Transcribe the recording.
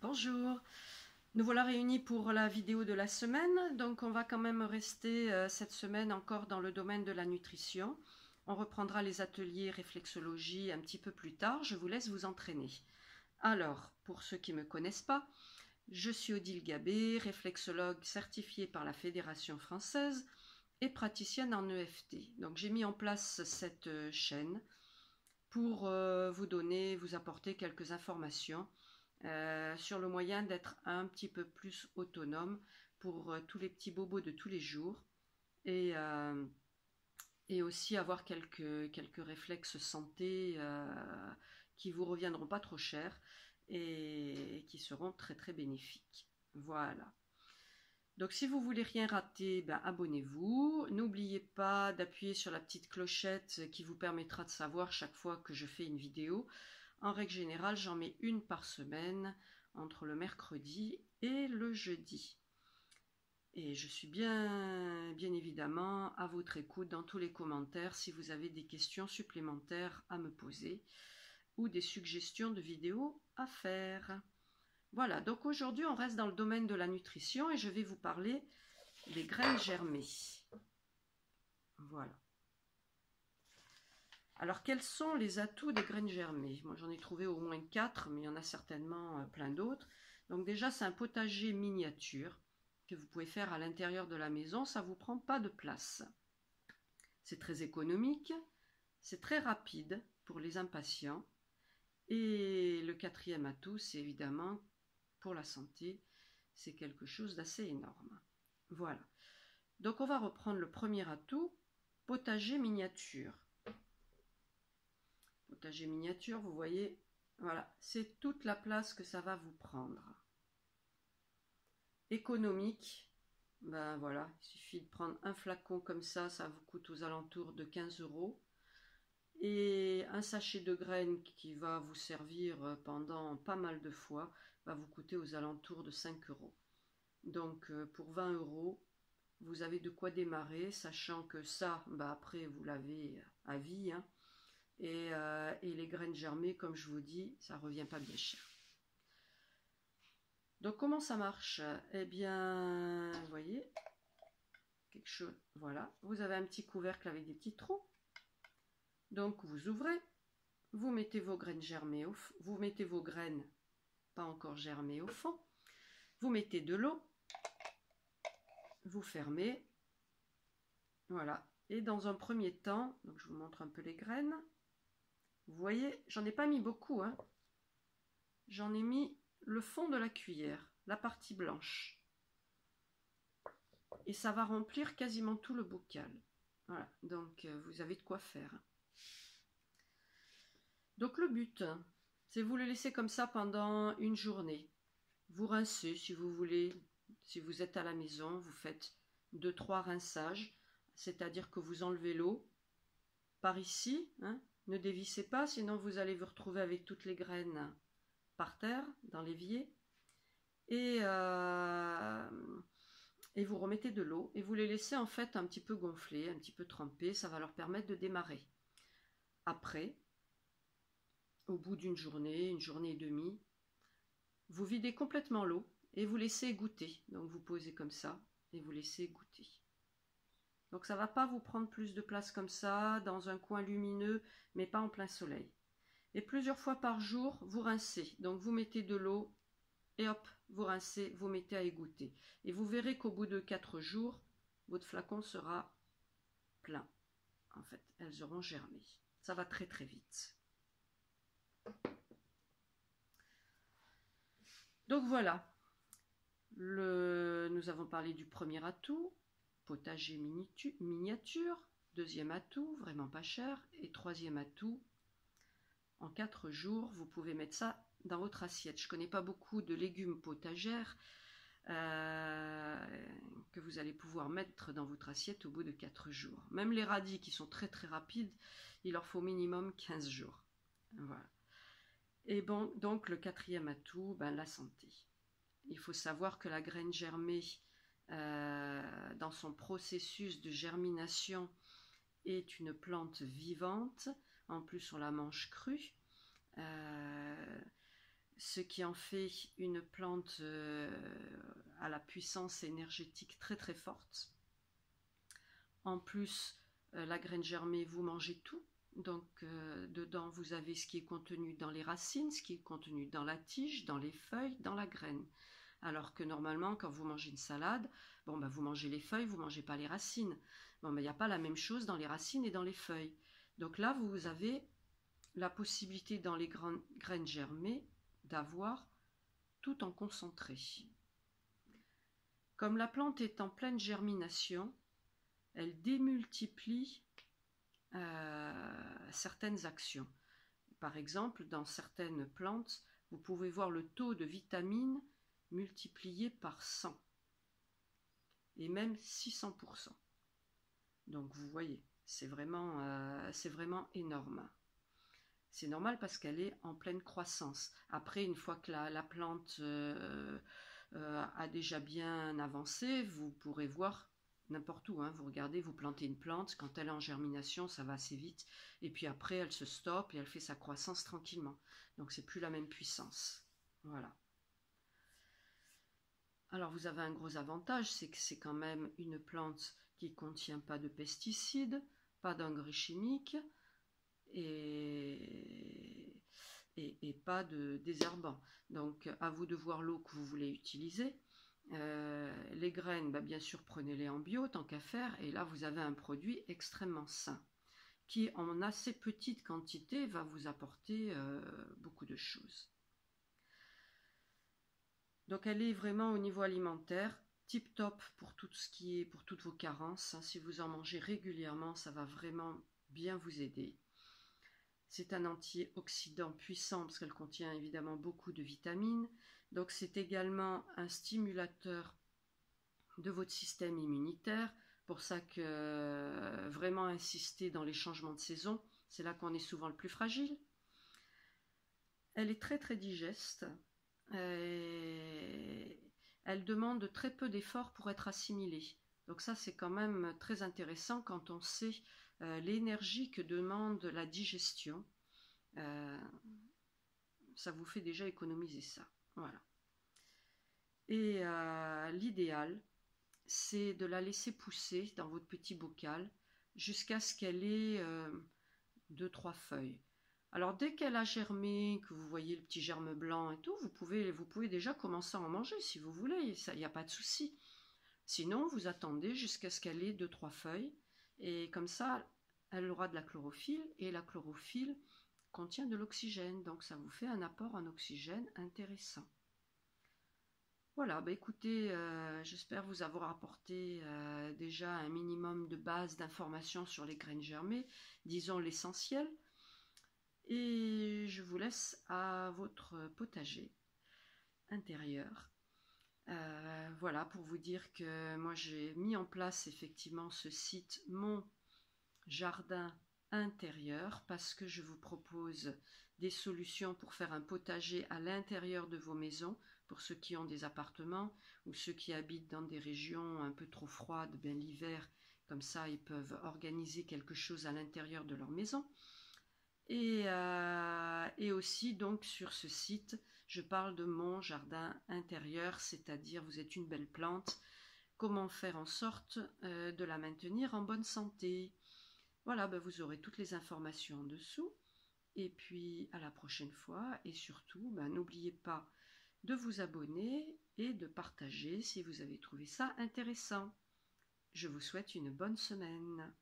Bonjour, nous voilà réunis pour la vidéo de la semaine. Donc on va quand même rester cette semaine encore dans le domaine de la nutrition. On reprendra les ateliers réflexologie un petit peu plus tard. Je vous laisse vous entraîner. Alors, pour ceux qui ne me connaissent pas, je suis Odile Gabé, réflexologue certifiée par la Fédération française et praticienne en EFT. Donc j'ai mis en place cette chaîne pour vous apporter quelques informations sur le moyen d'être un petit peu plus autonome pour tous les petits bobos de tous les jours et, aussi avoir quelques réflexes santé qui vous reviendront pas trop cher et qui seront très très bénéfiques. Voilà. Donc si vous voulez rien rater, ben, abonnez-vous. N'oubliez pas d'appuyer sur la petite clochette qui vous permettra de savoir chaque fois que je fais une vidéo. En règle générale, j'en mets une par semaine entre le mercredi et le jeudi. Et je suis bien évidemment à votre écoute dans tous les commentaires si vous avez des questions supplémentaires à me poser ou des suggestions de vidéos à faire. Voilà, donc aujourd'hui on reste dans le domaine de la nutrition et je vais vous parler des graines germées. Voilà. Alors quels sont les atouts des graines germées? Moi j'en ai trouvé au moins 4, mais il y en a certainement plein d'autres. Donc déjà c'est un potager miniature que vous pouvez faire à l'intérieur de la maison, ça ne vous prend pas de place. C'est très économique, c'est très rapide pour les impatients. Et le quatrième atout, c'est évidemment pour la santé, c'est quelque chose d'assez énorme. Voilà. Donc on va reprendre le premier atout, potager miniature. Potager miniature, vous voyez, voilà, c'est toute la place que ça va vous prendre. Économique, ben voilà, il suffit de prendre un flacon comme ça vous coûte aux alentours de 15 €. Et un sachet de graines qui va vous servir pendant pas mal de fois va vous coûter aux alentours de 5 €. Donc pour 20 €, vous avez de quoi démarrer, sachant que ça, bah après vous l'avez à vie. Hein. Et les graines germées, comme je vous dis, ça ne revient pas bien cher. Donc comment ça marche? Eh bien, vous voyez, quelque chose, voilà, vous avez un petit couvercle avec des petits trous. Donc vous ouvrez, vous mettez vos graines germées, vous mettez vos graines pas encore germées au fond, vous mettez de l'eau, vous fermez, voilà. Et dans un premier temps, donc je vous montre un peu les graines. Vous voyez, j'en ai pas mis beaucoup, hein. J'en ai mis le fond de la cuillère, la partie blanche. Et ça va remplir quasiment tout le bocal. Voilà, donc vous avez de quoi faire. Donc le but, c'est vous le laisser comme ça pendant une journée. Vous rincez si vous voulez. Si vous êtes à la maison, vous faites 2-3 rinçages. C'est-à-dire que vous enlevez l'eau par ici. Hein, ne dévissez pas, sinon vous allez vous retrouver avec toutes les graines par terre, dans l'évier. Et vous remettez de l'eau et vous les laissez en fait un petit peu gonfler, un petit peu tremper. Ça va leur permettre de démarrer. Après, au bout d'une journée et demie, vous videz complètement l'eau et vous laissez égoutter. Donc vous posez comme ça et vous laissez égoutter. Donc ça ne va pas vous prendre plus de place comme ça, dans un coin lumineux, mais pas en plein soleil. Et plusieurs fois par jour, vous rincez. Donc vous mettez de l'eau et hop, vous rincez, vous mettez à égoutter. Et vous verrez qu'au bout de 4 jours, votre flacon sera plein. En fait, elles auront germé. Ça va très très vite. Donc voilà, nous avons parlé du premier atout, potager miniature, deuxième atout, vraiment pas cher, et troisième atout, en 4 jours, vous pouvez mettre ça dans votre assiette. Je ne connais pas beaucoup de légumes potagères que vous allez pouvoir mettre dans votre assiette au bout de 4 jours. Même les radis qui sont très très rapides, il leur faut minimum 15 jours. Voilà. Et bon, donc le quatrième atout, ben, la santé. Il faut savoir que la graine germée, dans son processus de germination, est une plante vivante. En plus, on la mange crue. ce qui en fait une plante à la puissance énergétique très très forte. En plus, la graine germée, vous mangez tout. Donc dedans, vous avez ce qui est contenu dans les racines, ce qui est contenu dans la tige, dans les feuilles, dans la graine. Alors que normalement, quand vous mangez une salade, bon, ben, vous mangez les feuilles, vous ne mangez pas les racines. Bon, ben, il n'y a pas la même chose dans les racines et dans les feuilles. Donc là, vous avez la possibilité dans les graines germées d'avoir tout en concentré. Comme la plante est en pleine germination, elle démultiplie certaines actions. Par exemple, dans certaines plantes, vous pouvez voir le taux de vitamines multiplié par 100 et même 600%. Donc vous voyez, c'est vraiment énorme. C'est normal parce qu'elle est en pleine croissance. Après, une fois que la plante a déjà bien avancé, vous pourrez voir n'importe où, hein. Vous regardez, vous plantez une plante, quand elle est en germination, ça va assez vite. Et puis après, elle se stoppe et elle fait sa croissance tranquillement. Donc c'est plus la même puissance. Voilà. Alors vous avez un gros avantage, c'est que c'est quand même une plante qui ne contient pas de pesticides, pas d'engrais chimiques et pas de désherbants. Donc à vous de voir l'eau que vous voulez utiliser. Les graines, bien sûr, prenez-les en bio tant qu'à faire, et là vous avez un produit extrêmement sain qui en assez petite quantité va vous apporter beaucoup de choses. Donc elle est vraiment au niveau alimentaire tip top pour tout ce qui est pour toutes vos carences. Si vous en mangez régulièrement, ça va vraiment bien vous aider. C'est un antioxydant puissant parce qu'elle contient évidemment beaucoup de vitamines. Donc c'est également un stimulateur de votre système immunitaire. Pour ça que vraiment insister dans les changements de saison, c'est là qu'on est souvent le plus fragile. Elle est très très digeste. Elle demande très peu d'efforts pour être assimilée. Donc ça c'est quand même très intéressant quand on sait l'énergie que demande la digestion. Ça vous fait déjà économiser ça. Voilà. Et l'idéal, c'est de la laisser pousser dans votre petit bocal jusqu'à ce qu'elle ait 2-3 feuilles. Alors dès qu'elle a germé, que vous voyez le petit germe blanc et tout, vous pouvez déjà commencer à en manger si vous voulez, il n'y a pas de souci. Sinon, vous attendez jusqu'à ce qu'elle ait 2-3 feuilles, et comme ça, elle aura de la chlorophylle, et la chlorophylle contient de l'oxygène, donc ça vous fait un apport en oxygène intéressant. Voilà, écoutez, j'espère vous avoir apporté déjà un minimum de base d'informations sur les graines germées, disons l'essentiel. Et je vous laisse à votre potager intérieur. Voilà, pour vous dire que moi j'ai mis en place effectivement ce site, mon jardin intérieur, parce que je vous propose des solutions pour faire un potager à l'intérieur de vos maisons, pour ceux qui ont des appartements ou ceux qui habitent dans des régions un peu trop froides, l'hiver, comme ça ils peuvent organiser quelque chose à l'intérieur de leur maison. Et aussi donc sur ce site, je parle de mon jardin intérieur, c'est-à-dire vous êtes une belle plante, comment faire en sorte de la maintenir en bonne santé. Voilà, vous aurez toutes les informations en dessous. Et puis à la prochaine fois, et surtout, n'oubliez pas de vous abonner et de partager si vous avez trouvé ça intéressant. Je vous souhaite une bonne semaine.